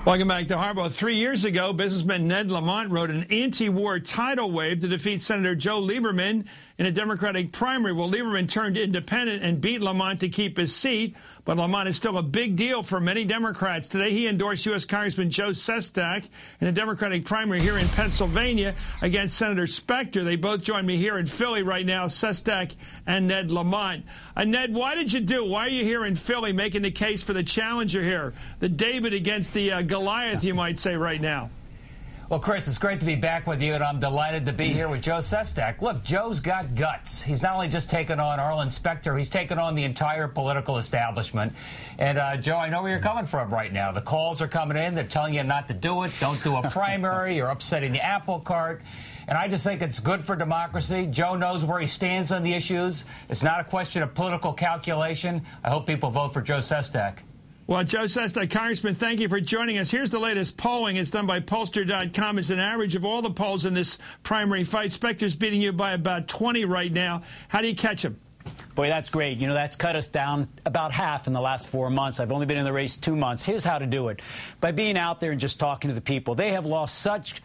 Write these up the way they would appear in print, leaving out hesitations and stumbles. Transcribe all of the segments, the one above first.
Welcome back to Hardball. 3 years ago, businessman Ned Lamont wrote an anti-war tidal wave to defeat Senator Joe Lieberman in a Democratic primary. Well, Lieberman turned independent and beat Lamont to keep his seat, but Lamont is still a big deal for many Democrats. Today, he endorsed U.S. Congressman Joe Sestak in a Democratic primary here in Pennsylvania against Senator Specter. They both join me here in Philly right now, Sestak and Ned Lamont. Ned, why did you do? Why are you here in Philly making the case for the challenger here, the David against the Goliath, you might say, right now? Well, Chris, it's great to be back with you, and I'm delighted to be here with Joe Sestak. Look, Joe's got guts. He's not only just taken on Arlen Specter, he's taken on the entire political establishment. And, Joe, I know where you're coming from right now. The calls are coming in. They're telling you not to do it. Don't do a primary. You're upsetting the apple cart. And I just think it's good for democracy. Joe knows where he stands on the issues. It's not a question of political calculation. I hope people vote for Joe Sestak. Well, Joe Sestak, Congressman, thank you for joining us. Here's the latest polling. It's done by pollster.com. It's an average of all the polls in this primary fight. Specter's beating you by about 20 right now. How do you catch him? Boy, that's great. You know, that's cut us down about half in the last 4 months. I've only been in the race 2 months. Here's how to do it. By being out there and just talking to the people. They have lost such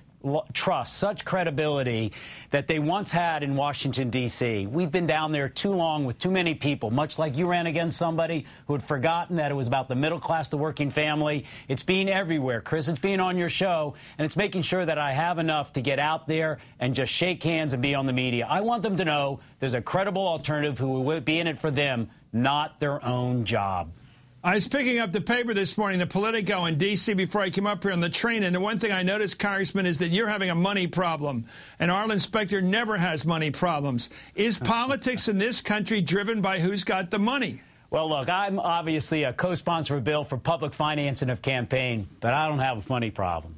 trust, such credibility that they once had in Washington, D.C. We've been down there too long with too many people, much like you ran against somebody who had forgotten that it was about the middle class, the working family. It's being everywhere, Chris. It's being on your show, and it's making sure that I have enough to get out there and just shake hands and be on the media. I want them to know there's a credible alternative who will be in it for them, not their own job. I was picking up the paper this morning, the Politico in D.C., before I came up here on the train, and the one thing I noticed, Congressman, is that you're having a money problem, and Arlen Specter never has money problems. Is politics in this country driven by who's got the money? Well, look, I'm obviously a co-sponsor of a bill for public financing of campaign, but I don't have a money problem.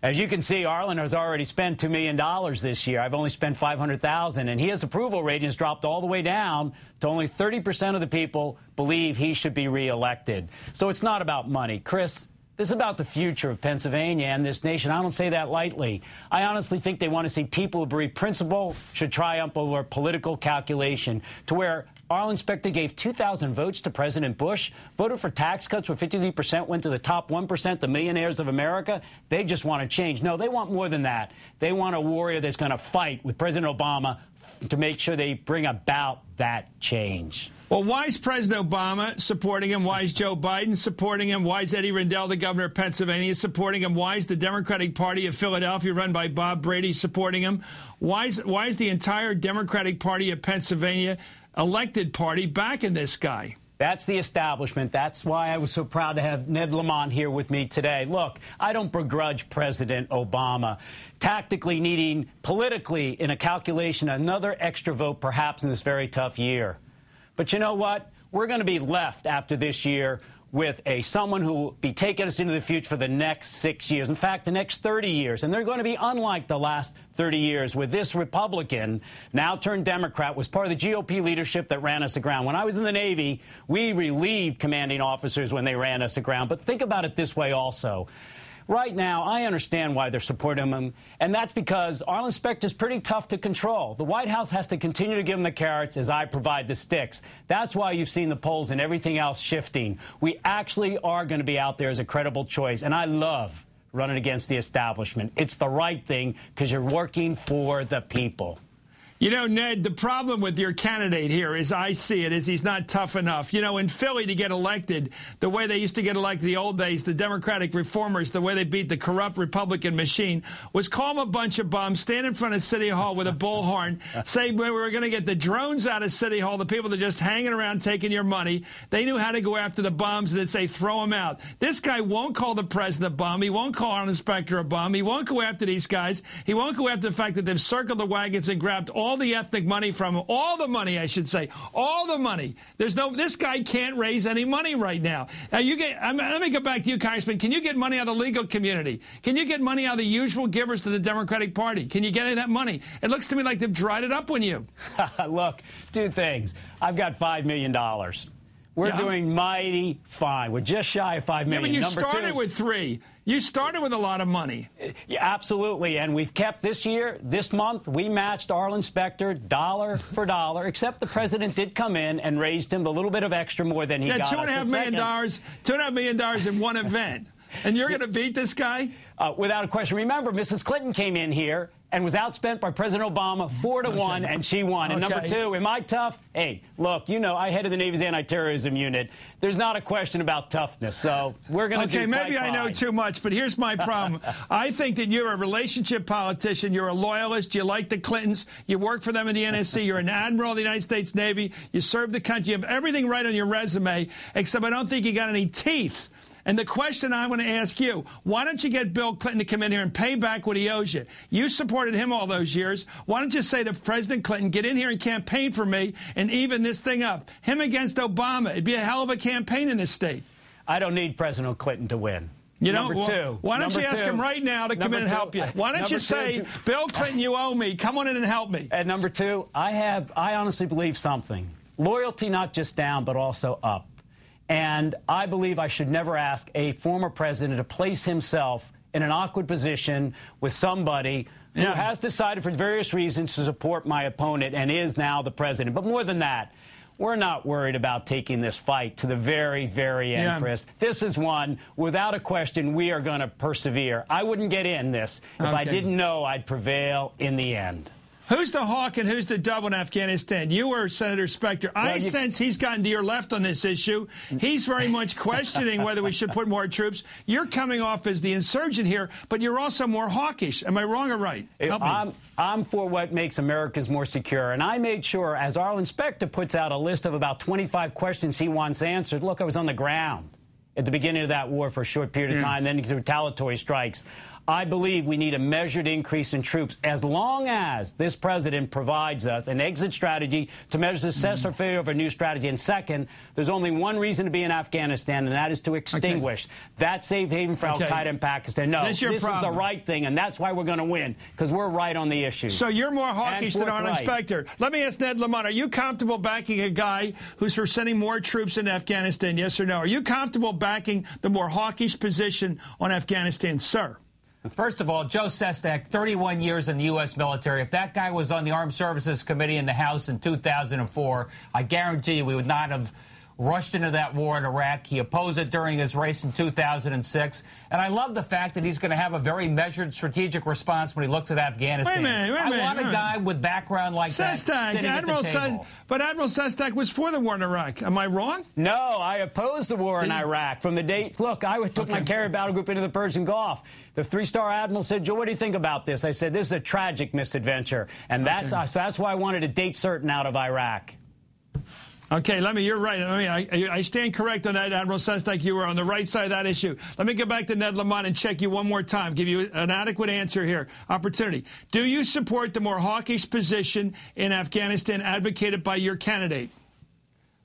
As you can see, Arlen has already spent $2 million this year. I've only spent $500,000, and his approval rating has dropped all the way down to only 30% of the people believe he should be reelected. So it's not about money. Chris, this is about the future of Pennsylvania and this nation. I don't say that lightly. I honestly think they want to see people who believe principle should triumph over political calculation, to where Arlen Specter gave 2,000 votes to President Bush, voted for tax cuts where 53% went to the top 1%, the millionaires of America. They just want to change. No, they want more than that. They want a warrior that's going to fight with President Obama to make sure they bring about that change. Well, why is President Obama supporting him? Why is Joe Biden supporting him? Why is Eddie Rendell, the governor of Pennsylvania, supporting him? Why is the Democratic Party of Philadelphia, run by Bob Brady, supporting him? Why is the entire Democratic Party of Pennsylvania elected party backing this guy? That's the establishment. That's why I was so proud to have Ned Lamont here with me today. Look, I don't begrudge President Obama tactically needing, politically, in a calculation, another extra vote perhaps in this very tough year. But you know what? We're going to be left after this year with someone who will be taking us into the future for the next 6 years. In fact, the next 30 years. And they're going to be unlike the last 30 years, with this Republican, now turned Democrat, was part of the GOP leadership that ran us aground. When I was in the Navy, we relieved commanding officers when they ran us aground. But think about it this way also. Right now, I understand why they're supporting him, and that's because Arlen Specter is pretty tough to control. The White House has to continue to give him the carrots as I provide the sticks. That's why you've seen the polls and everything else shifting. We actually are going to be out there as a credible choice, and I love running against the establishment. It's the right thing because you're working for the people. You know, Ned, the problem with your candidate here, as I see it, is he's not tough enough. You know, in Philly to get elected, the way they used to get elected the old days, the Democratic reformers, the way they beat the corrupt Republican machine, was call them a bunch of bums, stand in front of City Hall with a bullhorn, say we were going to get the drones out of City Hall, the people that are just hanging around taking your money. They knew how to go after the bums, and they'd say, throw them out. This guy won't call the president a bum. He won't call Arlen Specter a bum. He won't go after these guys. He won't go after the fact that they've circled the wagons and grabbed all the ethnic money from him. All the money, I should say. All the money. This guy can't raise any money right now. Now let me go back to you, Congressman. Can you get money out of the legal community? Can you get money out of the usual givers to the Democratic Party? Can you get any of that money? It looks to me like they've dried it up on you. Look, two things. I've got $5 million. We're doing mighty fine. We're just shy of $5 million. Yeah, but you started with $3 million. You started with a lot of money. Yeah, absolutely. And we've kept this year, this month, we matched Arlen Specter dollar for dollar, except the president did come in and raised him a little bit of extra more than he got. $2.5 million in one event. And you're going to beat this guy? Without a question. Remember, Mrs. Clinton came in here and was outspent by President Obama 4-1, and she won. And number two, am I tough? Hey, look, you know, I headed the Navy's anti-terrorism unit. There's not a question about toughness, so we're going to do quite maybe I know too much, but here's my problem. I think that you're a relationship politician. You're a loyalist. You like the Clintons. You work for them in the NSC. You're an admiral of the United States Navy. You serve the country. You have everything right on your resume, except I don't think you got any teeth. And the question I want to ask you, why don't you get Bill Clinton to come in here and pay back what he owes you? You supported him all those years. Why don't you say to President Clinton, get in here and campaign for me and even this thing up? Him against Obama. It'd be a hell of a campaign in this state. I don't need President Clinton to win. You know, Number two. Why don't you ask him right now to come in and help you? Why don't you say, Bill Clinton, you owe me. Come on in and help me. And number two, I honestly believe something. Loyalty not just down, but also up. And I believe I should never ask a former president to place himself in an awkward position with somebody who has decided for various reasons to support my opponent and is now the president. But more than that, we're not worried about taking this fight to the very, very end, Chris. This is one, without a question, we are going to persevere. I wouldn't get in this if I didn't know I'd prevail in the end. Who's the hawk and who's the dove in Afghanistan? You or Senator Specter? I sense he's gotten to your left on this issue. He's very much questioning whether we should put more troops. You're coming off as the insurgent here, but you're also more hawkish. Am I wrong or right? I'm for what makes America's more secure. And I made sure, as Arlen Specter puts out a list of about 25 questions he wants answered, look, I was on the ground at the beginning of that war for a short period of time, then retaliatory strikes. I believe we need a measured increase in troops as long as this president provides us an exit strategy to measure the success or failure of a new strategy. And second, there's only one reason to be in Afghanistan, and that is to extinguish that safe haven for al-Qaeda in Pakistan. No, this is the right thing, and that's why we're going to win, because we're right on the issue. So you're more hawkish than Arlen Specter. Let me ask Ned Lamont, are you comfortable backing a guy who's for sending more troops into Afghanistan, yes or no? Are you comfortable backing the more hawkish position on Afghanistan, sir? First of all, Joe Sestak, 31 years in the U.S. military. If that guy was on the Armed Services Committee in the House in 2004, I guarantee you we would not have rushed into that war in Iraq. He opposed it during his race in 2006. And I love the fact that he's going to have a very measured strategic response when he looks at Afghanistan. Wait a minute. I want a guy with background like that sitting at the table. But Admiral Sestak was for the war in Iraq. Am I wrong? No, I opposed the war in Iraq from the day. Look, I took my carrier battle group into the Persian Gulf. The three-star admiral said, Joe, what do you think about this? I said, this is a tragic misadventure. And that's why I wanted a date certain out of Iraq. Okay, you're right. I stand correct on that, Admiral Sestak. You were on the right side of that issue. Let me get back to Ned Lamont and check you one more time, give you an adequate answer here. Opportunity. Do you support the more hawkish position in Afghanistan advocated by your candidate?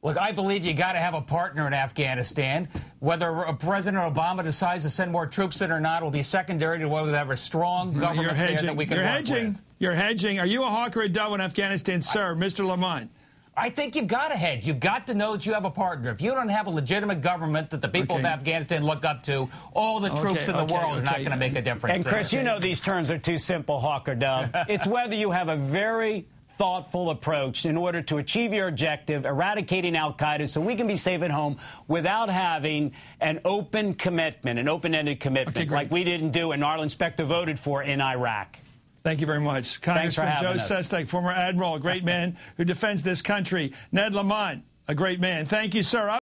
Look, I believe you got to have a partner in Afghanistan. Whether President Obama decides to send more troops in or not will be secondary to whether we have a strong government there that we can work with. You're hedging. Are you a hawk or a dove in Afghanistan, sir, Mr. Lamont? I think you've got to hedge. You've got to know that you have a partner. If you don't have a legitimate government that the people of Afghanistan look up to, all the troops in the world are not going to make a difference. And, Chris, you know these terms are too simple, hawk or dove. It's whether you have a very thoughtful approach in order to achieve your objective, eradicating al-Qaeda so we can be safe at home without having an open commitment, an open-ended commitment like we didn't do and Arlen Specter voted for in Iraq. Thank you very much. Congressman Joe Sestak, former admiral, a great man who defends this country. Ned Lamont, a great man. Thank you, sir.